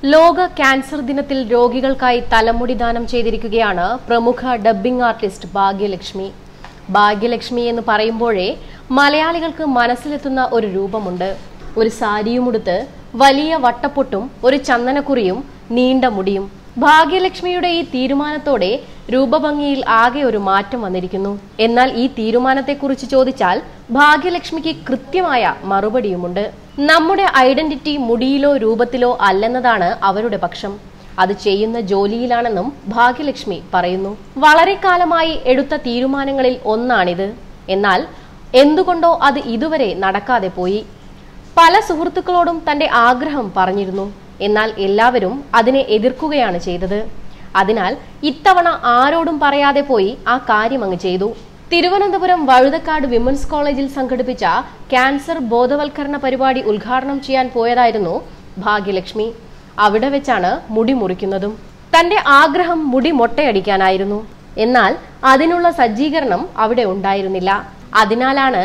ലോക ക്യാൻസർ ദിനത്തിൽ രോഗികൾക്കായി തലമുടി ദാനം ചെയ്തിരിക്കുകയാണ് പ്രമുഖ ഡബ്ബിംഗ് ആർട്ടിസ്റ്റ് ഭാഗ്യലക്ഷ്മി. ഭാഗ്യലക്ഷ്മി എന്ന് പറയുമ്പോഴേ മലയാളികൾക്ക് മനസ്സിലെത്തുന്ന ഒരു രൂപമുണ്ട്. ഒരു സാരിയുമുടുത്ത് വലിയ വട്ടപ്പൊട്ടും ഒരു ചന്ദനക്കുറിയും നീണ്ട മുടിയും. ഭാഗ്യലക്ഷ്മിയുടെ ഈ തീരുമാനത്തോടെ രൂപഭംഗിയിൽ ആകെ ഒരു മാറ്റം വന്നിരിക്കുന്നു. എന്നാൽ ഈ തീരുമാനത്തെക്കുറിച്ച് ചോദിച്ചാൽ ഭാഗ്യലക്ഷ്മിക്ക് കൃത്യമായ മറുപടിയുമുണ്ട്. നമ്മുടെ ഐഡന്റിറ്റി മുടിയിലോ രൂപത്തിലോ അല്ലെന്നതാണ് അവരുടെ പക്ഷം. അത് ചെയ്യുന്ന ജോലിയിലാണെന്നും ഭാഗ്യലക്ഷ്മി പറയുന്നു. വളരെ കാലമായി എടുത്ത തീരുമാനങ്ങളിൽ ഒന്നാണിത്. എന്നാൽ എന്തുകൊണ്ടോ അത് ഇതുവരെ നടക്കാതെ പോയി. പല സുഹൃത്തുക്കളോടും തന്റെ ആഗ്രഹം പറഞ്ഞിരുന്നു. എന്നാൽ എല്ലാവരും അതിനെ എതിർക്കുകയാണ് ചെയ്തത്. അതിനാൽ ഇത്തവണ ആരോടും പറയാതെ പോയി ആ കാര്യം അങ്ങ് ചെയ്തു. തിരുവനന്തപുരം വഴുതക്കാട് വിമൻസ് കോളേജിൽ സംഘടിപ്പിച്ച ക്യാൻസർ ബോധവൽക്കരണ പരിപാടി ഉദ്ഘാടനം ചെയ്യാൻ പോയതായിരുന്നു ഭാഗ്യലക്ഷ്മി. അവിടെ വെച്ചാണ് മുടി മുറിക്കുന്നതും. തന്റെ ആഗ്രഹം മുടി മൊട്ടയടിക്കാനായിരുന്നു. എന്നാൽ അതിനുള്ള സജ്ജീകരണം അവിടെ ഉണ്ടായിരുന്നില്ല. അതിനാലാണ്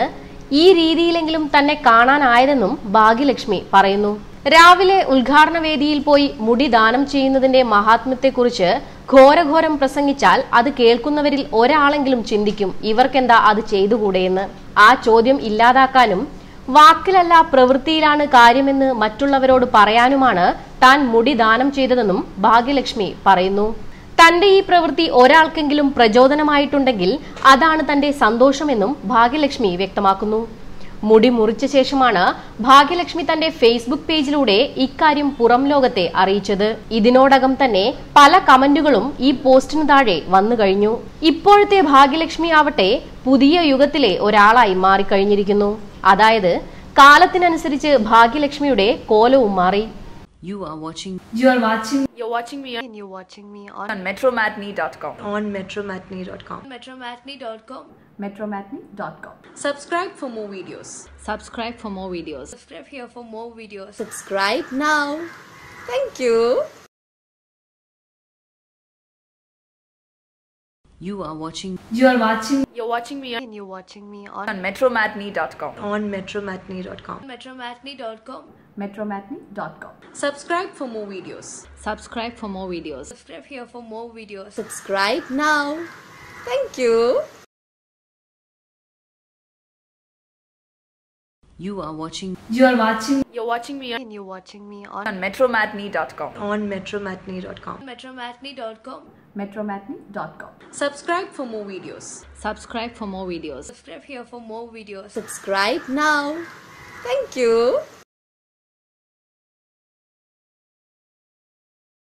ഈ രീതിയിലെങ്കിലും തന്നെ കാണാനായതെന്നും ഭാഗ്യലക്ഷ്മി പറയുന്നു. രാവിലെ ഉദ്ഘാടന വേദിയിൽ പോയി മുടി ദാനം ചെയ്യുന്നതിന്റെ മഹാത്മ്യത്തെക്കുറിച്ച് ഘോരഘോരം പ്രസംഗിച്ചാൽ അത് കേൾക്കുന്നവരിൽ ഒരാളെങ്കിലും ചിന്തിക്കും, ഇവർക്കെന്താ അത് ചെയ്തുകൂടെയെന്ന്. ആ ചോദ്യം ഇല്ലാതാക്കാനും വാക്കിലല്ല പ്രവൃത്തിയിലാണ് കാര്യമെന്ന് മറ്റുള്ളവരോട് പറയാനുമാണ് താൻ മുടി ദാനം ചെയ്തതെന്നും ഭാഗ്യലക്ഷ്മി പറയുന്നു. തന്റെ ഈ പ്രവൃത്തി ഒരാൾക്കെങ്കിലും പ്രചോദനമായിട്ടുണ്ടെങ്കിൽ അതാണ് തന്റെ സന്തോഷമെന്നും ഭാഗ്യലക്ഷ്മി വ്യക്തമാക്കുന്നു. മുടി മുറിച്ച ശേഷമാണ് ഭാഗ്യലക്ഷ്മി തന്റെ ഫേസ്ബുക്ക് പേജിലൂടെ ഇക്കാര്യം പുറം ലോകത്തെ അറിയിച്ചത്. ഇതിനോടകം തന്നെ പല കമന്റുകളും ഈ പോസ്റ്റിന് താഴെ വന്നു കഴിഞ്ഞു. ഇപ്പോഴത്തെ ഭാഗ്യലക്ഷ്മി ആവട്ടെ പുതിയ യുഗത്തിലെ ഒരാളായി മാറിക്കഴിഞ്ഞിരിക്കുന്നു. അതായത് കാലത്തിനനുസരിച്ച് ഭാഗ്യലക്ഷ്മിയുടെ കോലവും മാറി. You're watching me on metromatney.com. on metromatney.com. metromatney.com. Subscribe for more videos. Subscribe for more videos. Subscribe here for more videos. Subscribe now. Thank you. You're watching me on metromatney.com. on metromatney.com. metromatney.com. Subscribe for more videos. Subscribe for more videos. Subscribe here for more videos. Subscribe now. Thank you. You're watching me on metromatney.com. on metromatney.com. metromatney.com. Subscribe for more videos. Subscribe for more videos. Subscribe here for more videos. Subscribe now. Thank you.